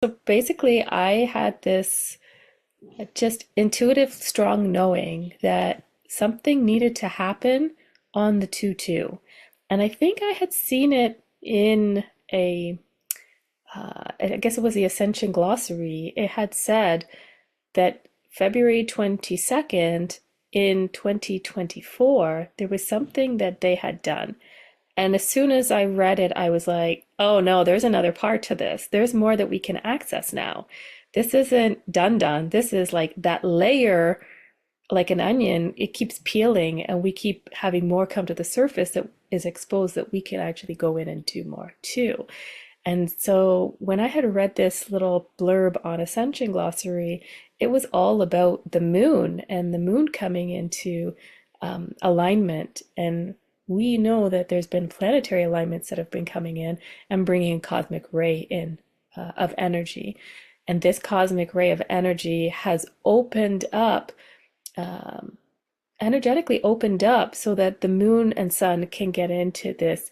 So basically, I had this just intuitive, strong knowing that something needed to happen on the 2-2. And I think I had seen it in I guess it was the Ascension glossary. It had said that February 22nd in 2024, there was something that they had done. And as soon as I read it, I was like, oh no, there's another part to this. There's more that we can access now. This isn't done. This is like that layer, like an onion, it keeps peeling and we keep having more come to the surface that is exposed that we can actually go in and do more too. And so when I had read this little blurb on Ascension Glossary, it was all about the moon and the moon coming into alignment. And we know that there's been planetary alignments that have been coming in and bringing a cosmic ray in of energy. And this cosmic ray of energy has opened up, um, energetically opened up so that the moon and sun can get into this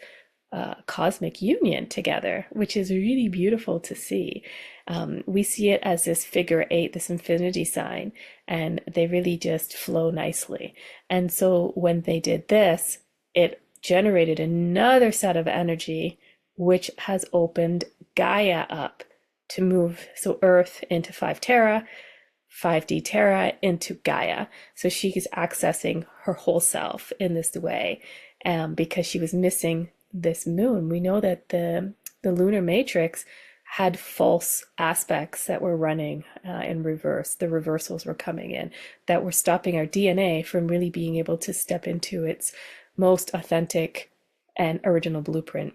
cosmic union together, which is really beautiful to see. We see it as this figure eight, this infinity sign, and they really just flow nicely. And so when they did this, it generated another set of energy, which has opened Gaia up to move. So Earth into 5 Terra, 5D Terra into Gaia. So she's accessing her whole self in this way because she was missing this moon. We know that the lunar matrix had false aspects that were running in reverse. The reversals were coming in that were stopping our DNA from really being able to step into its most authentic and original blueprint.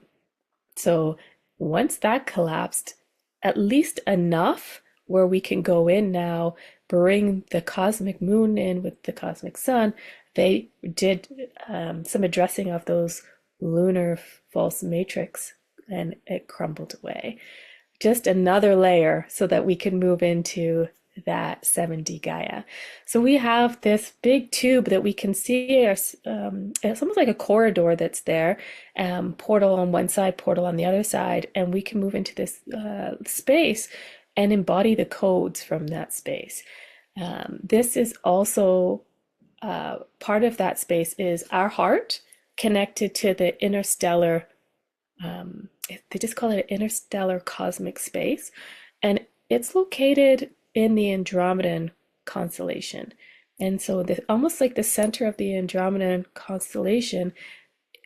So once that collapsed, at least enough where we can go in now, bring the cosmic moon in with the cosmic sun. They did some addressing of those lunar false matrix and it crumbled away. Just another layer so that we can move into that 7D Gaia. So we have this big tube that we can see. It's almost like a corridor that's there, portal on one side, portal on the other side, and we can move into this space and embody the codes from that space. This is also part of that space is our heart connected to the interstellar, they just call it an interstellar cosmic space, and it's located in the Andromedan constellation. And so almost like the center of the Andromedan constellation,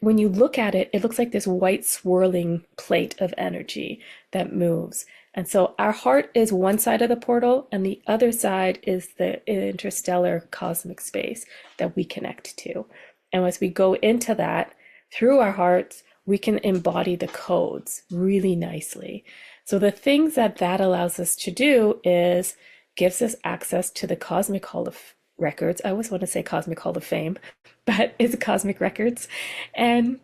when you look at it, it looks like this white swirling plate of energy that moves. And so our heart is one side of the portal, and the other side is the interstellar cosmic space that we connect to. And as we go into that through our hearts, we can embody the codes really nicely. So the things that that allows us to do is gives us access to the Cosmic Hall of Records. I always want to say Cosmic Hall of Fame, but it's Cosmic Records. And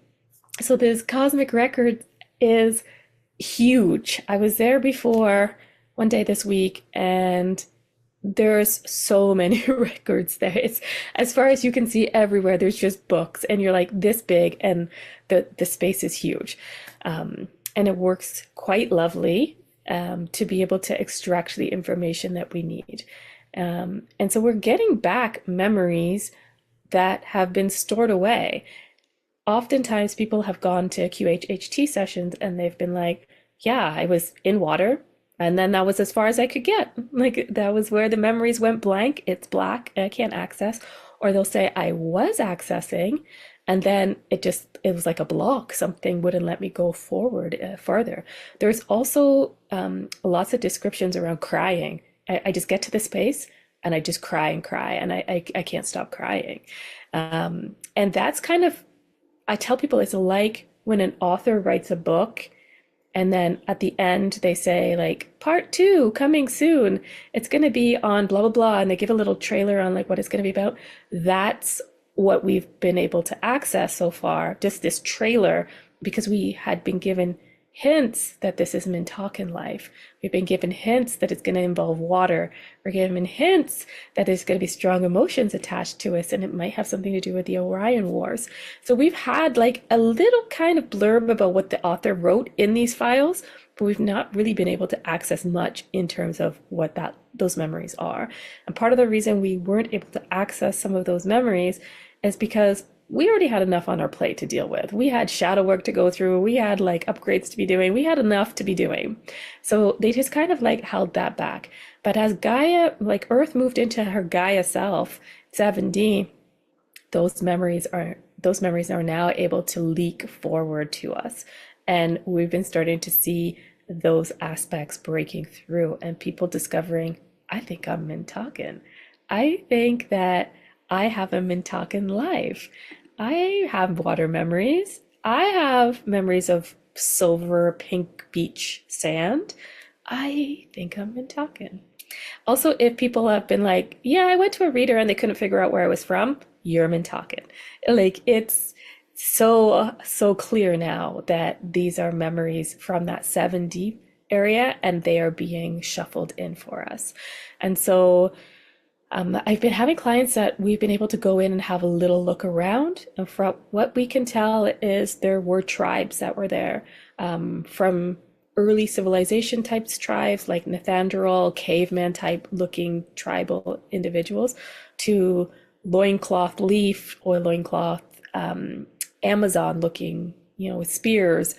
so this Cosmic Record is huge. I was there before one day this week, and there's so many records there. It's as far as you can see everywhere, there's just books, and you're like this big, and the space is huge. And it works quite lovely to be able to extract the information that we need. And so we're getting back memories that have been stored away. Oftentimes people have gone to QHHT sessions and they've been like, yeah, I was in water and then that was as far as I could get. Like that was where the memories went blank. It's black and I can't access. Or they'll say I was accessing and then it was like a block. Something wouldn't let me go forward further. There's also lots of descriptions around crying. I just get to the space and I just cry and cry and I can't stop crying. And that's kind of, I tell people it's like when an author writes a book and then at the end they say like part 2 coming soon. It's going to be on blah, blah, blah. And they give a little trailer on like what it's going to be about. That's what we've been able to access so far, just this trailer, because we had been given hints that this is Mintakan life. We've been given hints that it's going to involve water. We're given hints that there's going to be strong emotions attached to us, and it might have something to do with the Orion Wars. So we've had like a little kind of blurb about what the author wrote in these files, but we've not really been able to access much in terms of what those memories are. And part of the reason we weren't able to access some of those memories is because we already had enough on our plate to deal with. We had shadow work to go through. We had like upgrades to be doing. We had enough to be doing. So they just kind of like held that back. But as Gaia, like Earth moved into her Gaia self, 7D, those memories are now able to leak forward to us. And we've been starting to see those aspects breaking through and people discovering, I think I'm Mintakan. I think that I have a Mintakan life. I have water memories. I have memories of silver pink beach sand. I think I'm Mintakan. Also, if people have been like, yeah, I went to a reader and they couldn't figure out where I was from, you're Mintakan. Like it's so clear now that these are memories from that 7D area and they are being shuffled in for us. And so I've been having clients that we've been able to go in and have a little look around. And from what we can tell is there were tribes that were there, from early civilization types tribes like Neanderthal, caveman type looking tribal individuals, to loincloth leaf or loincloth Amazon looking, with spears,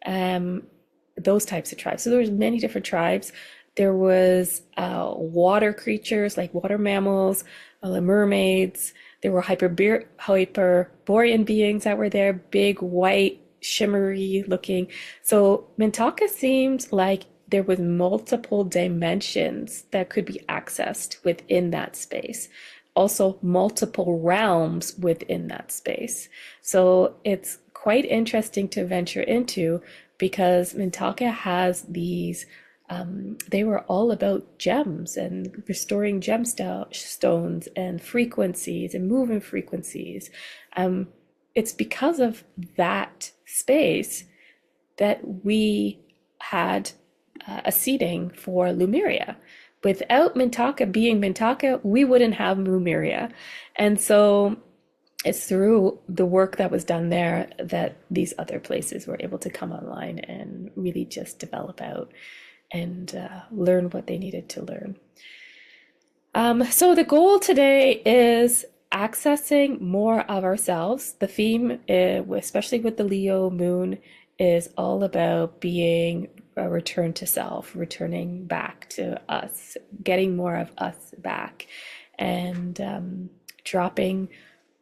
those types of tribes. So there's many different tribes. There was water creatures like water mammals, mermaids. There were hyperborean beings that were there, big white shimmery looking. So Mintaka seems like there was multiple dimensions that could be accessed within that space. Also multiple realms within that space. So it's quite interesting to venture into because Mintaka has these they were all about gems and restoring gemstones and frequencies and moving frequencies. It's because of that space that we had a seeding for Lemuria. Without Mintaka being Mintaka, we wouldn't have Lemuria. And so it's through the work that was done there that these other places were able to come online and really just develop out and learn what they needed to learn. So the goal today is accessing more of ourselves. The theme, especially with the Leo moon, is all about being a return to self, returning back to us, getting more of us back, and dropping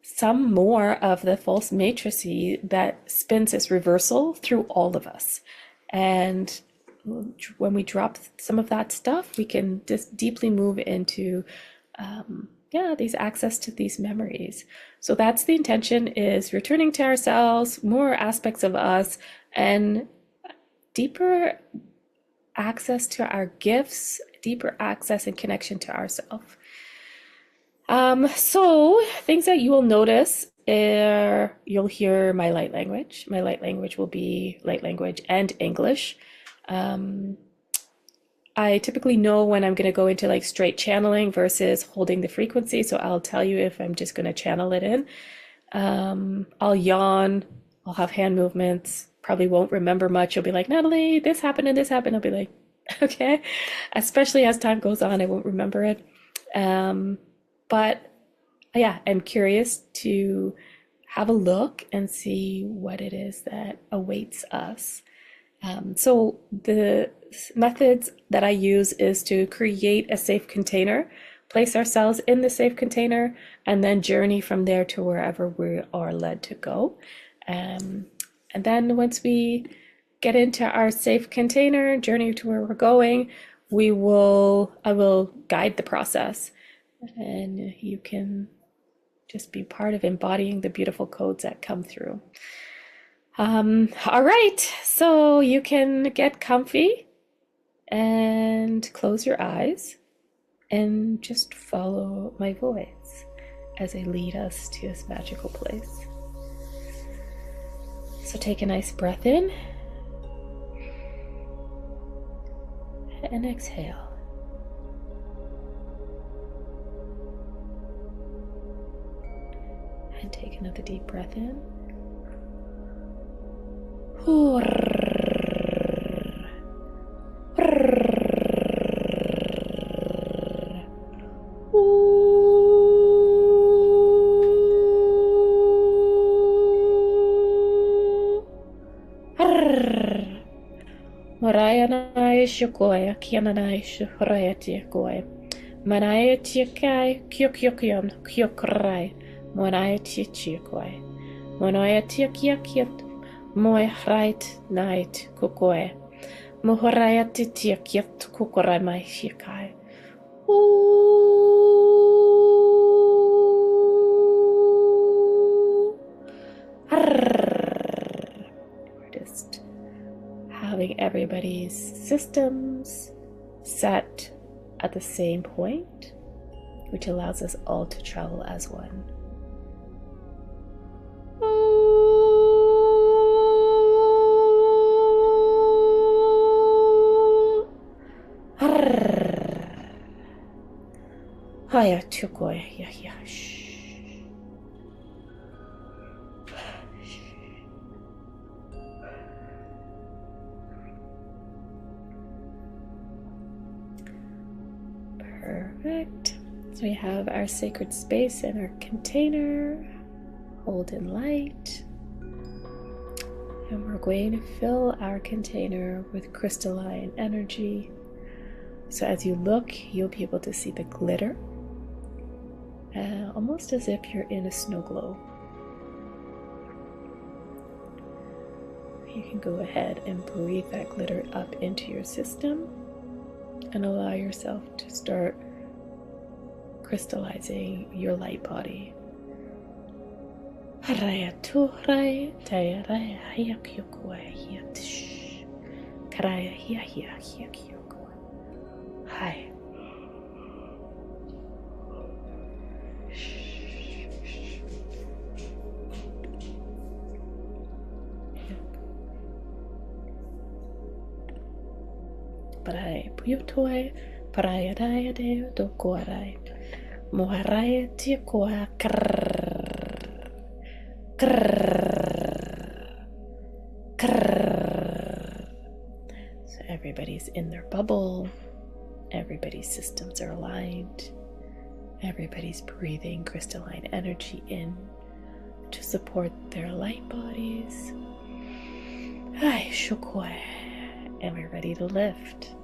some more of the false matrices that spins this reversal through all of us. And when we drop some of that stuff, we can just deeply move into these access to these memories. So that's the intention, is returning to ourselves, more aspects of us, and deeper access to our gifts, deeper access and connection to ourselves. So things that you will notice are, you'll hear my light language. My light language will be light language and English. I typically know when I'm going to go into like straight channeling versus holding the frequency. So I'll tell you if I'm just going to channel it in. I'll yawn. I'll have hand movements. Probably won't remember much. You'll be like, Natalie, this happened and this happened. I'll be like, okay. Especially as time goes on, I won't remember it. But yeah, I'm curious to have a look and see what it is that awaits us. So the methods that I use is to create a safe container, place ourselves in the safe container, and then journey from there to wherever we are led to go. And then once we get into our safe container, journey to where we're going, I will guide the process, and you can just be part of embodying the beautiful codes that come through. All right, so you can get comfy and close your eyes and just follow my voice as I lead us to this magical place. So take a nice breath in and exhale. And take another deep breath in. Horayanai Shukoya, Kiananai Shurayati Goy. Manayati Kai, Kyokyokion, Kyokrai, Monayati Chikoi. Monoyati Kiakiat, Moy right night Kukoe. Mohorayati Tiakiat Kukorai Mai Shikai. We're just having everybody's systems set at the same point, which allows us all to travel as one. Haya tukoi yayash. Perfect. So we have our sacred space and our container. Hold in light. And we're going to fill our container with crystalline energy. So as you look, you'll be able to see the glitter. Almost as if you're in a snow globe. You can go ahead and breathe that glitter up into your system and allow yourself to start crystallizing your light body. Hi. Parai puyutoi, parai adai adeo do korai. Moharai tikoa krrrr. So everybody's in their bubble. Everybody's systems are aligned. Everybody's breathing crystalline energy in to support their light bodies. Ai shukoi. And we're ready to lift.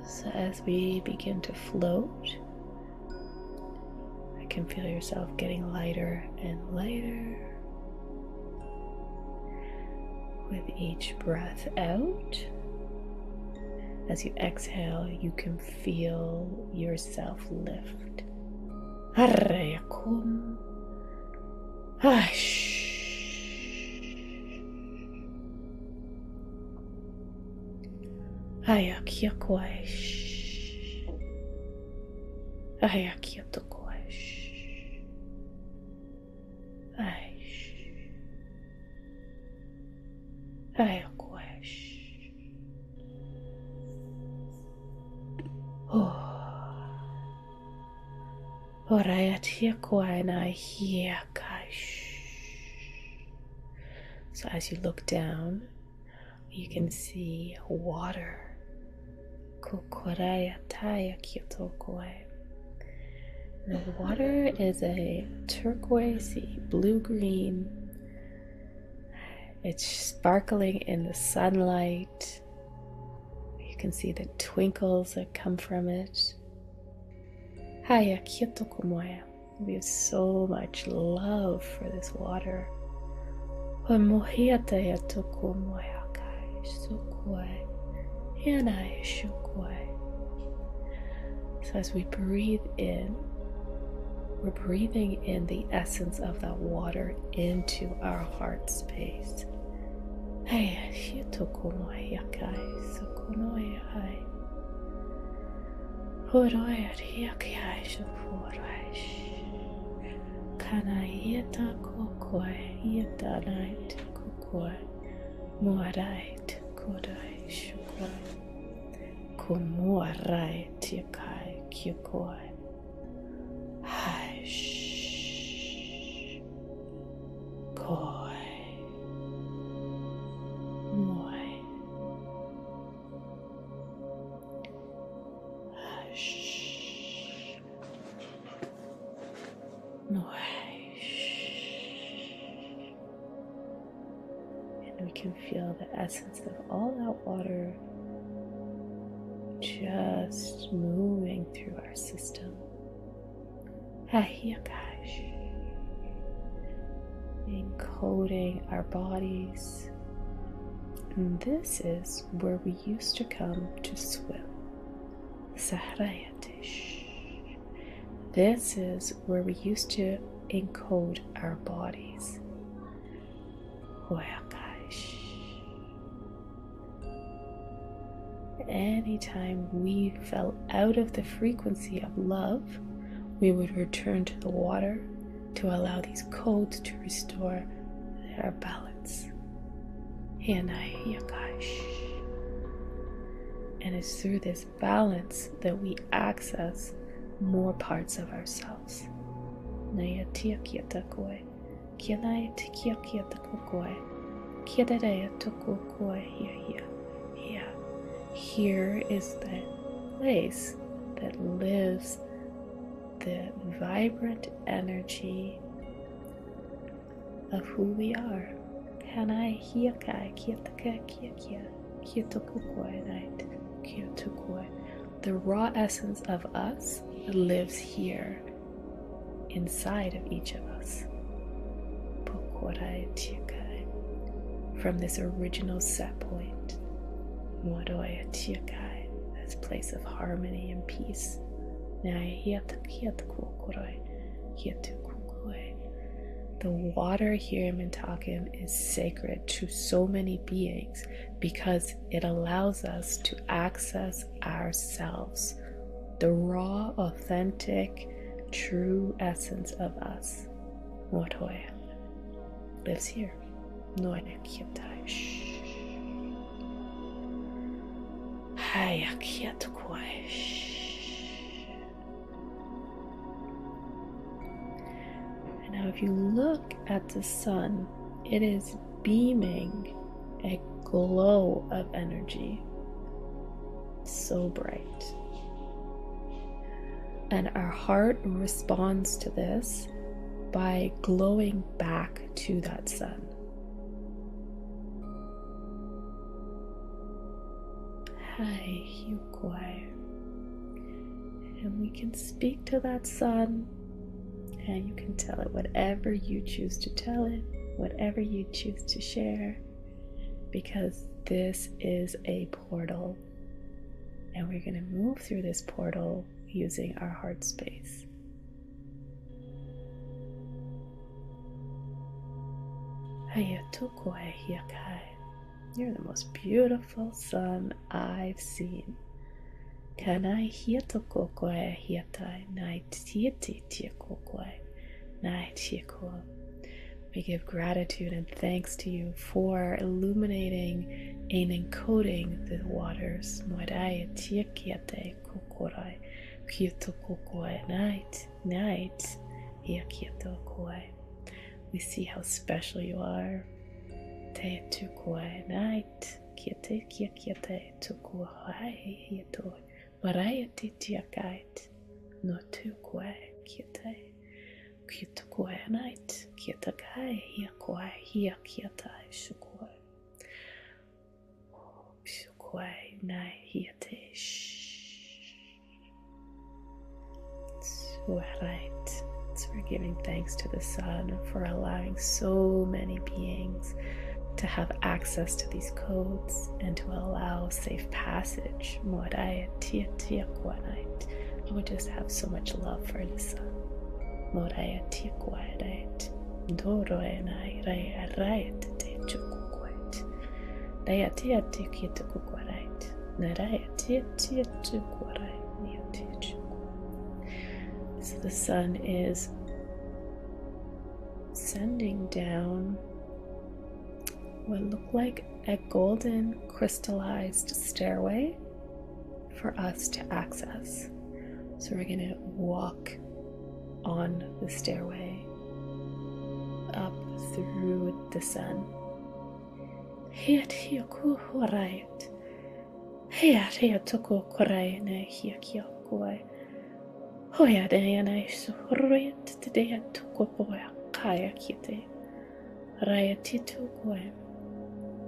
So as we begin to float, I can feel yourself getting lighter and lighter. With each breath out, as you exhale, you can feel yourself lift. So as you look down, you can see water. The water is a turquoisey blue-green. It's sparkling in the sunlight. You can see the twinkles that come from it. We have so much love for this water. So as we breathe in, we're breathing in the essence of that water into our heart space. can feel the essence of all that water just moving through our system. Encoding our bodies. And this is where we used to come to swim. This is where we used to encode our bodies. Anytime we fell out of the frequency of love, we would return to the water to allow these codes to restore their balance. And it's through this balance that we access more parts of ourselves. Here is the place that lives the vibrant energy of who we are. The raw essence of us lives here inside of each of us. From this original set point, this place of harmony and peace. The water here in Mintakan is sacred to so many beings because it allows us to access ourselves, the raw, authentic, true essence of us. Lives here. And now if you look at the sun, it is beaming a glow of energy, so bright. And our heart responds to this by glowing back to that sun. And we can speak to that sun, and you can tell it whatever you choose to tell it, whatever you choose to share, because this is a portal, and we're going to move through this portal using our heart space. You're the most beautiful sun I've seen. We give gratitude and thanks to you for illuminating and encoding the waters. We see how special you are. So we're giving thanks to the sun for allowing so many beings to have access to these codes and to allow safe passage. I would just have so much love for the sun. So the sun is sending down what looked like a golden crystallized stairway for us to access. So we're going to walk on the stairway up through the sun.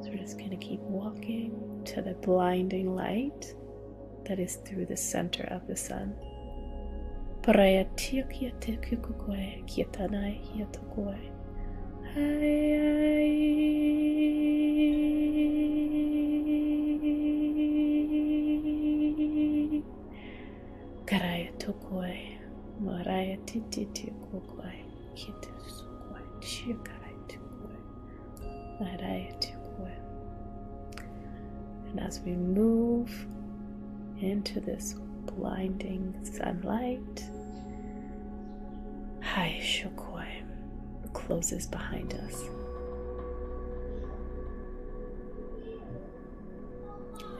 So we're just going to keep walking to the blinding light that is through the center of the sun. Karaya tokoi, maraya titi kokoi, kiti sukoi, chikarai tokoi, maraya tokoi. And as we move into this blinding sunlight, Hai Shokoi closes behind us.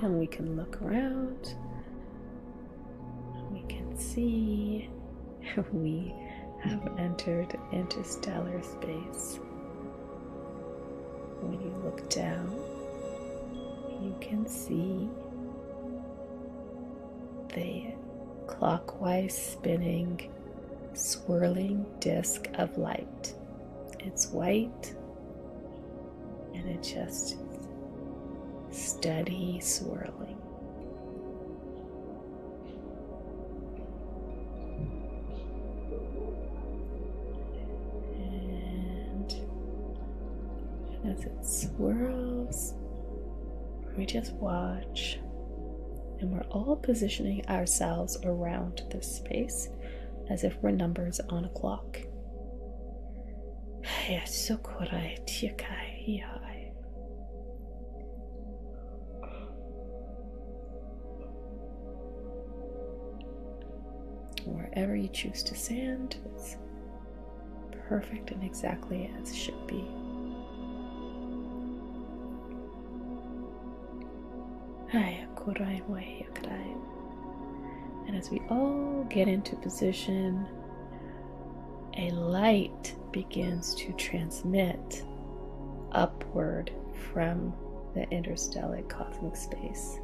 And we can look around. We can see we have entered interstellar space. When you look down, you can see the clockwise spinning, swirling disk of light. It's white and it just steady swirling. And as it swirls, we just watch, and we're all positioning ourselves around this space as if we're numbers on a clock. Wherever you choose to stand, it's perfect and exactly as it should be. And as we all get into position, a light begins to transmit upward from the interstellar cosmic space.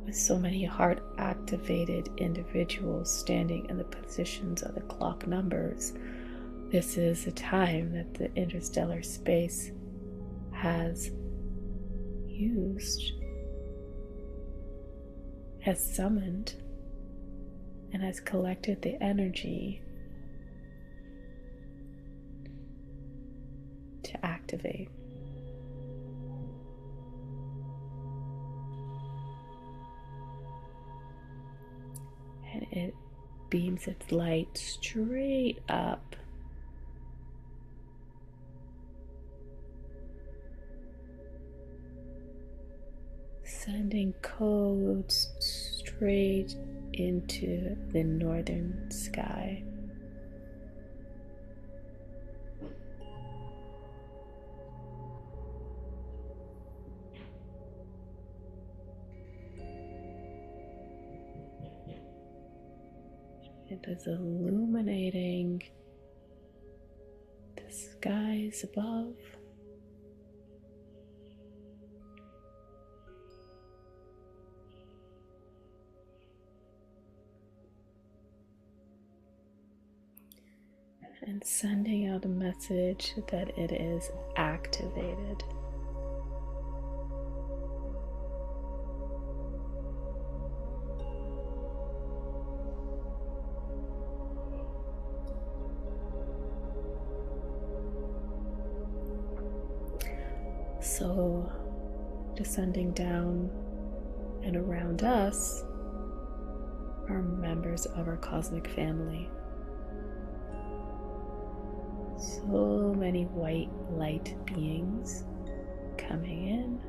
With so many heart-activated individuals standing in the positions of the clock numbers, this is a time that the interstellar space has used, has summoned, and has collected the energy to activate. And it beams its light straight up, sending codes straight into the northern sky. It is illuminating the skies above. And sending out a message that it is activated. So, descending down and around us are members of our cosmic family. So many white light beings coming in.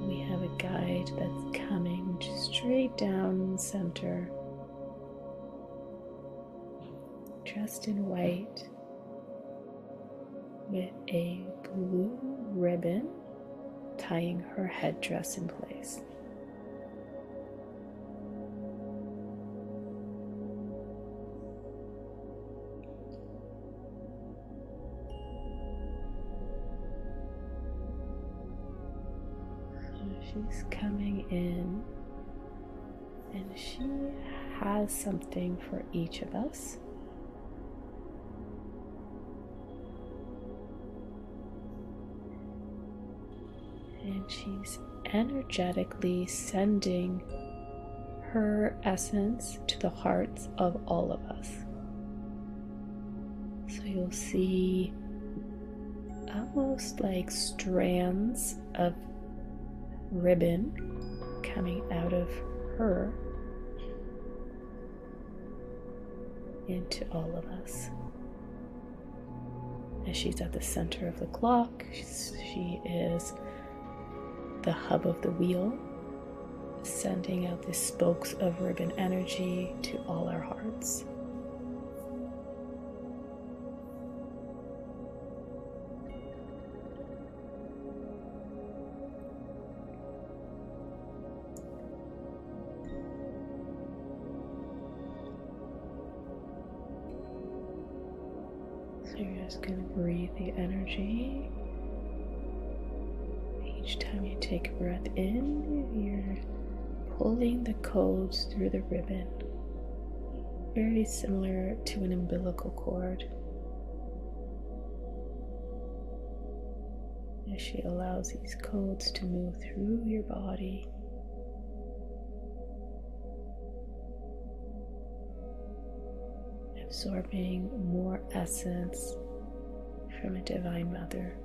We have a guide that's coming straight down the center, dressed in white, with a blue ribbon tying her headdress in place. She's coming in, and she has something for each of us. And she's energetically sending her essence to the hearts of all of us. So you'll see almost like strands of ribbon coming out of her into all of us. And she's at the center of the clock. She is the hub of the wheel, sending out the spokes of ribbon energy to all our hearts. So you're just going to breathe the energy. Each time you take a breath in, you're pulling the codes through the ribbon. Very similar to an umbilical cord. As she allows these codes to move through your body. Absorbing more essence from a Divine Mother.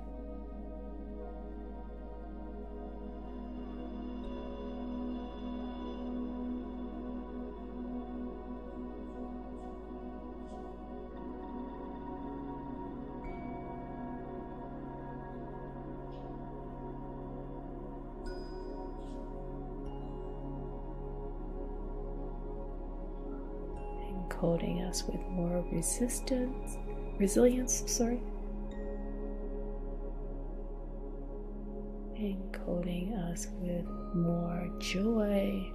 Encoding us with more resilience, encoding us with more joy,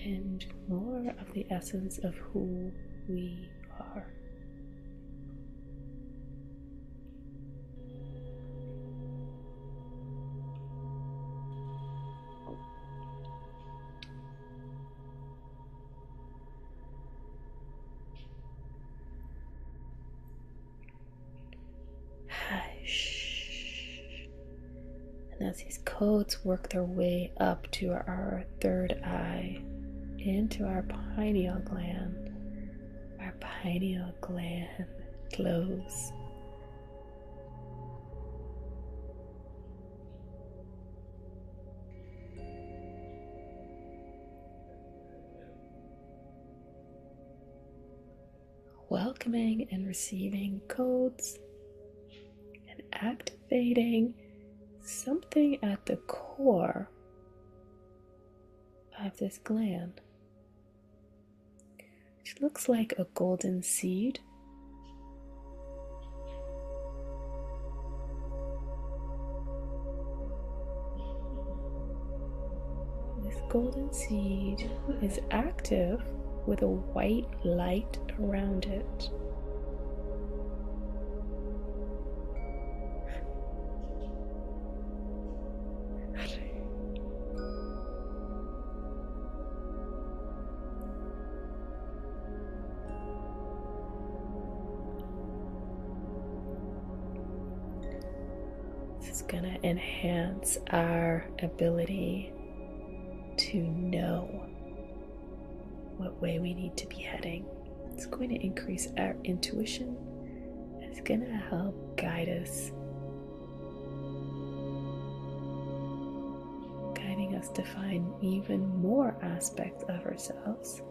and more of the essence of who we are. And as these codes work their way up to our third eye, into our pineal gland glows. Welcoming and receiving codes and activating something at the core of this gland, which looks like a golden seed. This golden seed is active with a white light around it. This is going to enhance our ability to know what way we need to be heading. It's going to increase our intuition, and it's going to help guide us, guiding us to find even more aspects of ourselves.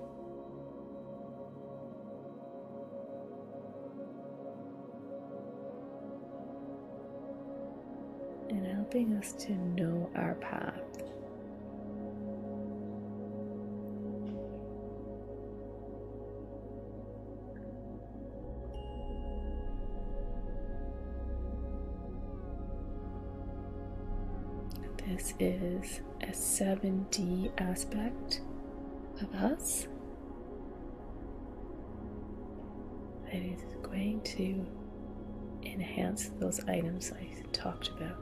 And helping us to know our path. This is a 7D aspect of us that is going to enhance those items I talked about.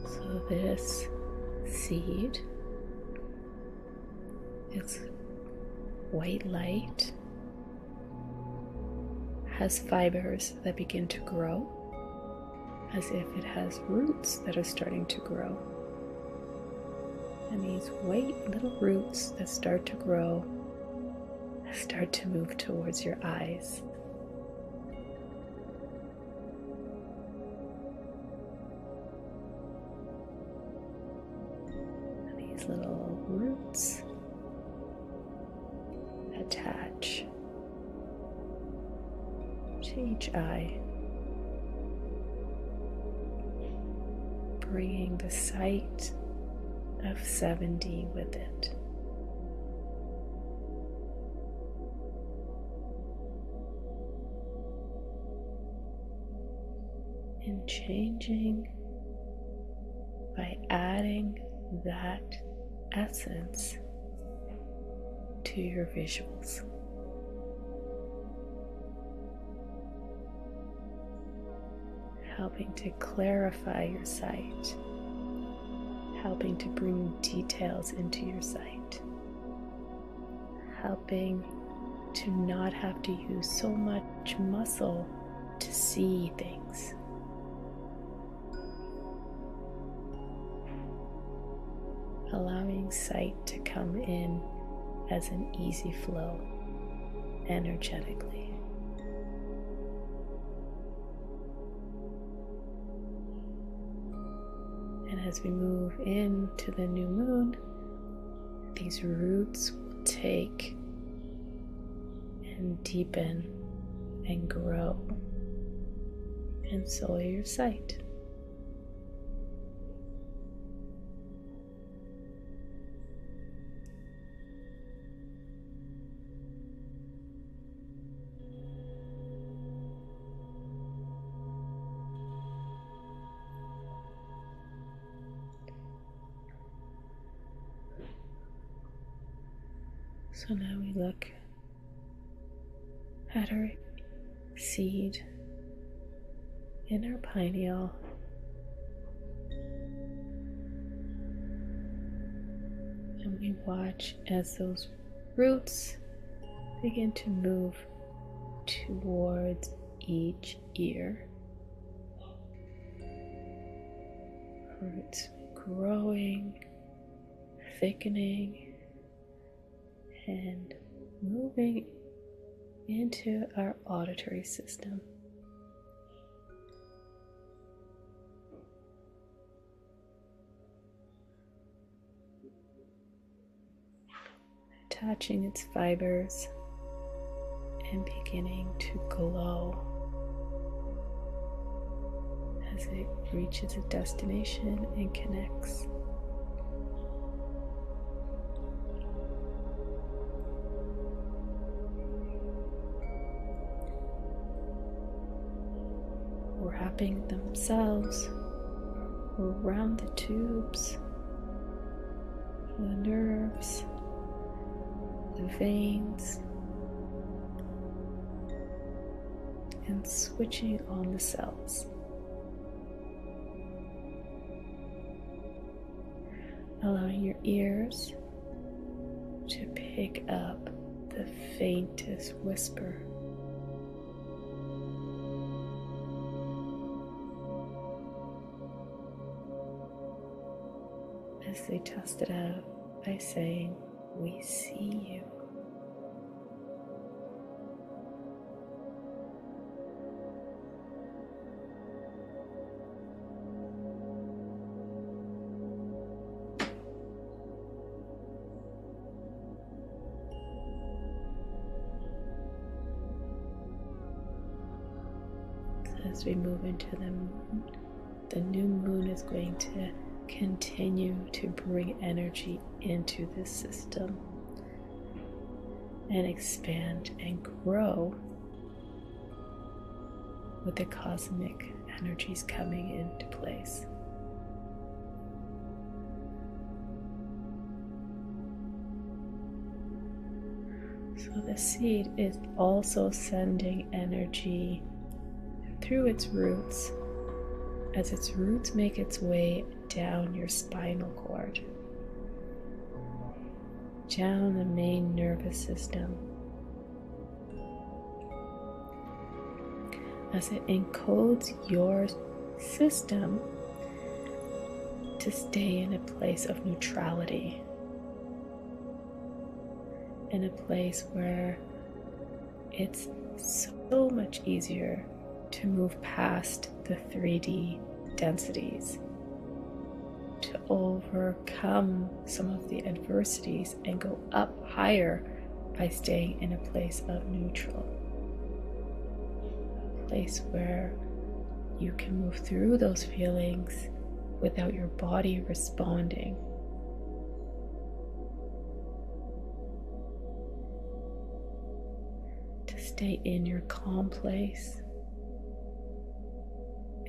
So this seed, it's white light, has fibers that begin to grow as if it has roots that are starting to grow. And these white little roots that start to grow start to move towards your eyes. And these little roots attach to each eye, bringing the sight of 7D with it. And changing by adding that essence to your visuals. Helping to clarify your sight, helping to bring details into your sight, helping to not have to use so much muscle to see things. Allowing sight to come in as an easy flow energetically. And as we move into the new moon, these roots will take and deepen and grow, and so will your sight. So now we look at our seed in our pineal, and we watch as those roots begin to move towards each ear. Roots growing, thickening, and moving into our auditory system. Attaching its fibers and beginning to glow as it reaches a destination and connects. Wrapping themselves around the tubes, the nerves, the veins, and switching on the cells. Allowing your ears to pick up the faintest whisper. As they test it out by saying, "We see you." So as we move into the new moon is going to continue to bring energy into this system and expand and grow with the cosmic energies coming into place. So the seed is also sending energy through its roots as its roots make its way down your spinal cord, down the main nervous system, as it encodes your system to stay in a place of neutrality, in a place where it's so much easier to move past the 3D densities, to overcome some of the adversities and go up higher by staying in a place of neutral. A place where you can move through those feelings without your body responding. To stay in your calm place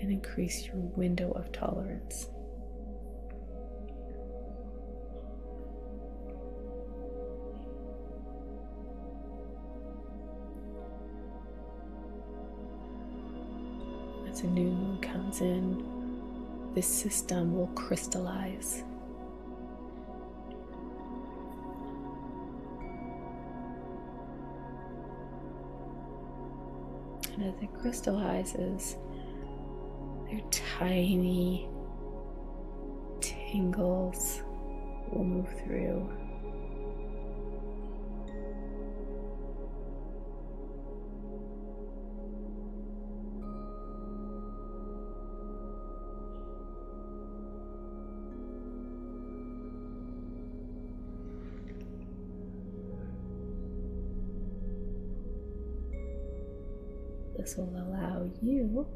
and increase your window of tolerance. As a new moon comes in, this system will crystallize. And as it crystallizes, their tiny tingles will move through. This will allow you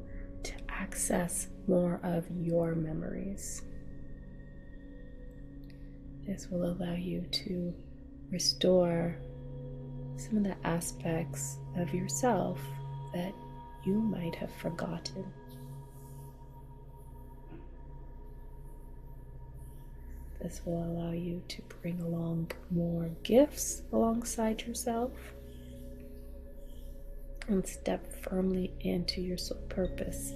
to access more of your memories. This will allow you to restore some of the aspects of yourself that you might have forgotten. This will allow you to bring along more gifts alongside yourself and step firmly into your soul purpose.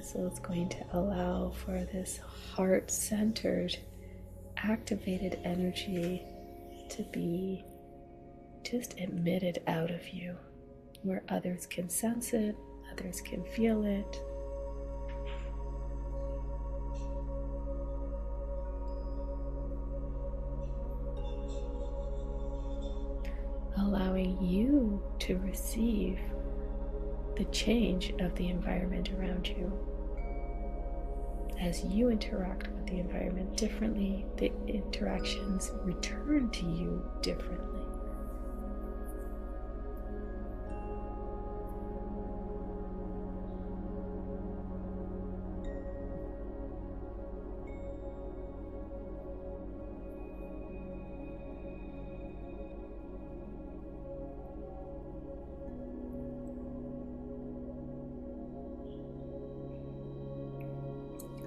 So it's going to allow for this heart-centered, activated energy to be just emitted out of you, where others can sense it, others can feel it. Allowing you to receive the change of the environment around you. As you interact with the environment differently, the interactions return to you differently.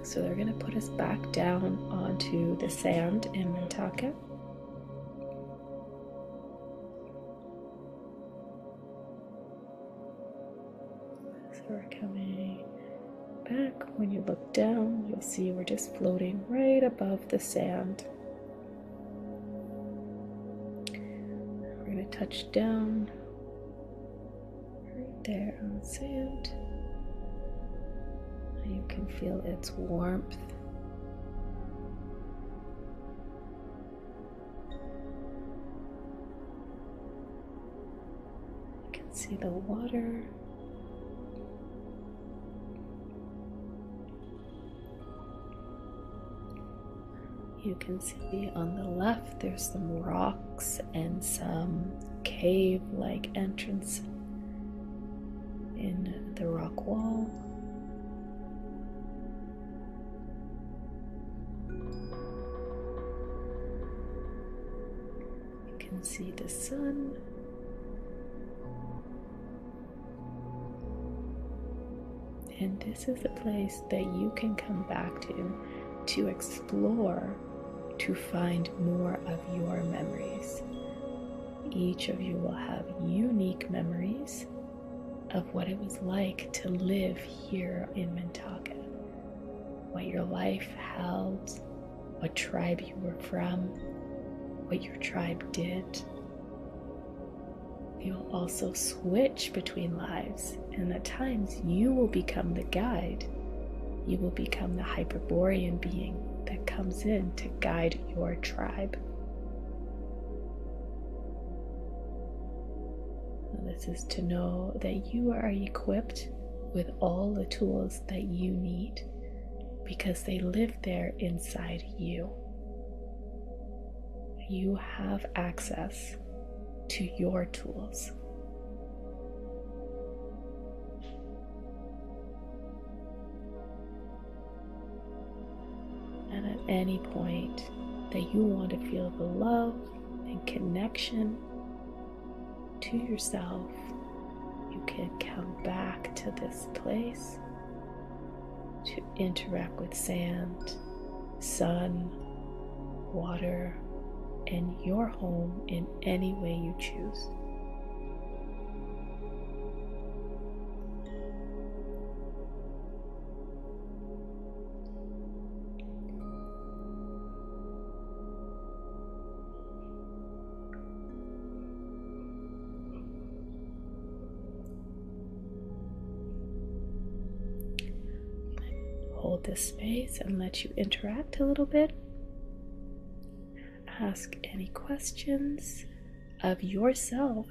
So they're going to put us back down onto the sand in Mintaka. So we're coming back. When you look down, you'll see we're just floating right above the sand. We're going to touch down right there on the sand. You can feel its warmth. You can see the water. You can see on the left there's some rocks and some cave-like entrance in the rock wall. You can see the sun. And this is a place that you can come back to explore, to find more of your memories. Each of you will have unique memories of what it was like to live here in Mintaka, what your life held, what tribe you were from, what your tribe did. You'll also switch between lives, and at times you will become the guide. You will become the Hyperborean being that comes in to guide your tribe. This is to know that you are equipped with all the tools that you need because they live there inside you. You have access to your tools. And at any point that you want to feel the love and connection to yourself, you can come back to this place to interact with sand, sun, water, and your home in any way you choose. Hold this space and let you interact a little bit. Ask any questions of yourself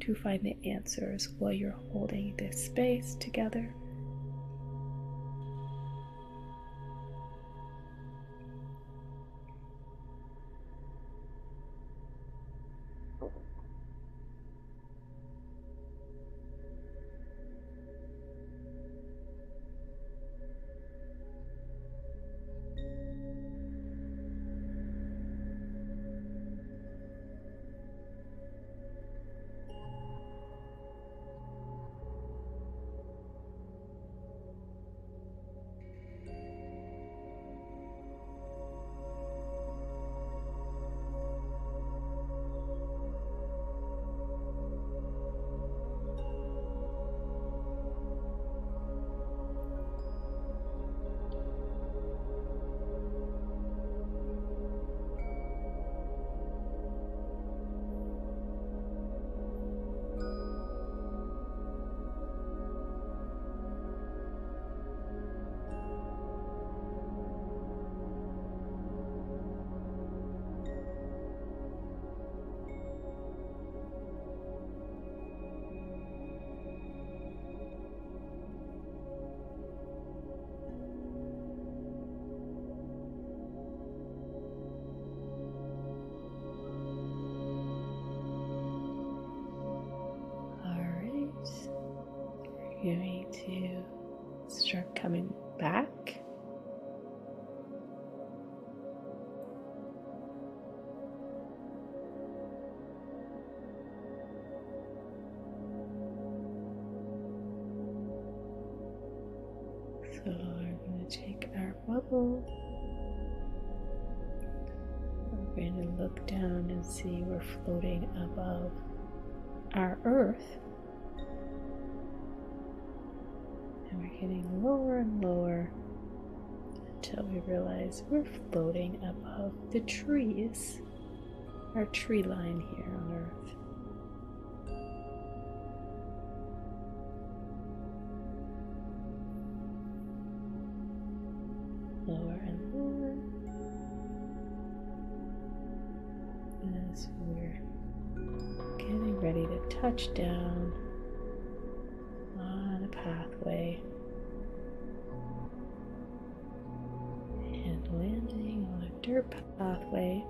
to find the answers while you're holding this space together. Going to start coming back. So we're going to take our bubble. We're going to look down and see we're floating above our Earth. And we're getting lower and lower until we realize we're floating above the trees, our tree line here on Earth. Lower and lower as we're getting ready to touch down on a pathway and landing on a dirt pathway.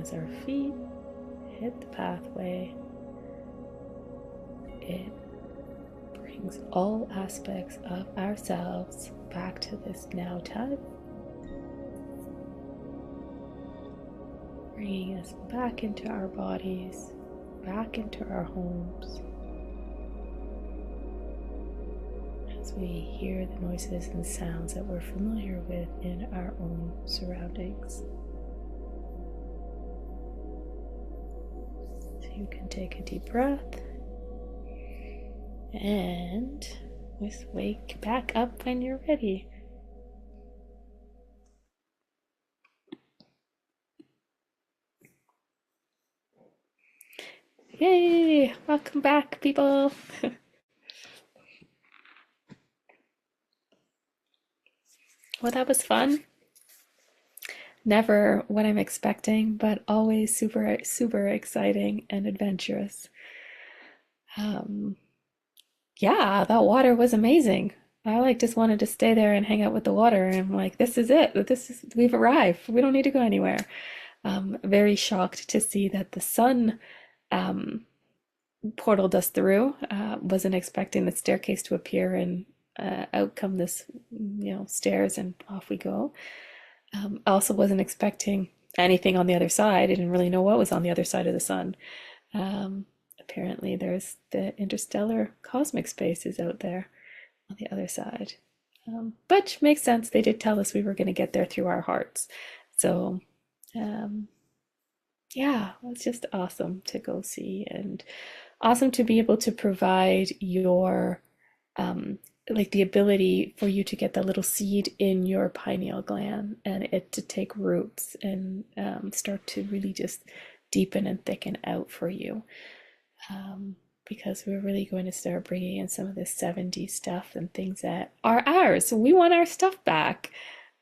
as our feet hit the pathway, it brings all aspects of ourselves back to this now time, bringing us back into our bodies, back into our homes. As we hear the noises and sounds that we're familiar with in our own surroundings. So you can take a deep breath and just wake back up when you're ready. Yay! Welcome back, people! Well, that was fun. Never what I'm expecting, but always super, super exciting and adventurous. Yeah, that water was amazing. I just wanted to stay there and hang out with the water. And I'm like, this is it. We've arrived. We don't need to go anywhere. Very shocked to see that the sun um, portaled us through. Wasn't expecting the staircase to appear and out come this, stairs and off we go. Also wasn't expecting anything on the other side. I didn't really know what was on the other side of the sun. Apparently there's the interstellar cosmic spaces out there on the other side. But makes sense. They did tell us we were going to get there through our hearts. So, yeah, it's just awesome to go see and awesome to be able to provide your the ability for you to get the little seed in your pineal gland and it to take roots and start to really just deepen and thicken out for you. Because we're really going to start bringing in some of this 70s stuff and things that are ours. So we want our stuff back.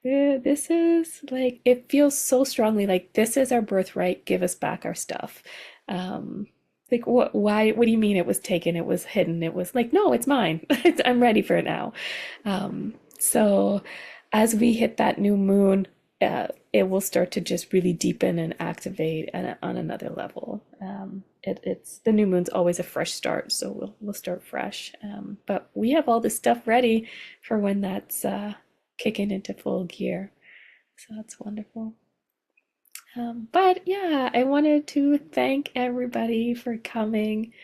This is it feels so strongly like this is our birthright. Give us back our stuff. What? Why? What do you mean it was taken? It was hidden. It was no, it's mine. I'm ready for it now. So as we hit that new moon, it will start to just really deepen and activate on another level. It's the new moon's always a fresh start, so we'll start fresh. But we have all this stuff ready for when that's kicking into full gear. So that's wonderful. But yeah, I wanted to thank everybody for coming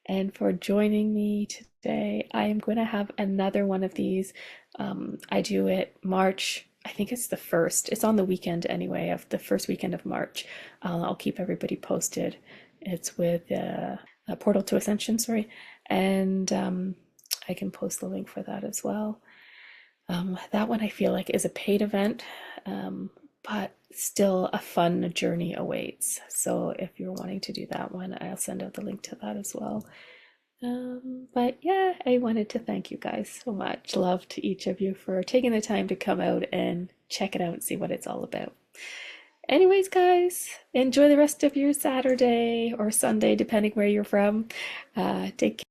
and for joining me today. I am going to have another one of these. I do it March, I think it's the 1st. It's on the weekend anyway, of the first weekend of March. I'll keep everybody posted. It's with a Portal to Ascension, sorry. And I can post the link for that as well. That one I feel like is a paid event, but still a fun journey awaits. So if you're wanting to do that one, I'll send out the link to that as well. But yeah, I wanted to thank you guys so much. Love to each of you for taking the time to come out and check it out and see what it's all about. Anyways, guys, enjoy the rest of your Saturday or Sunday, depending where you're from. Take care.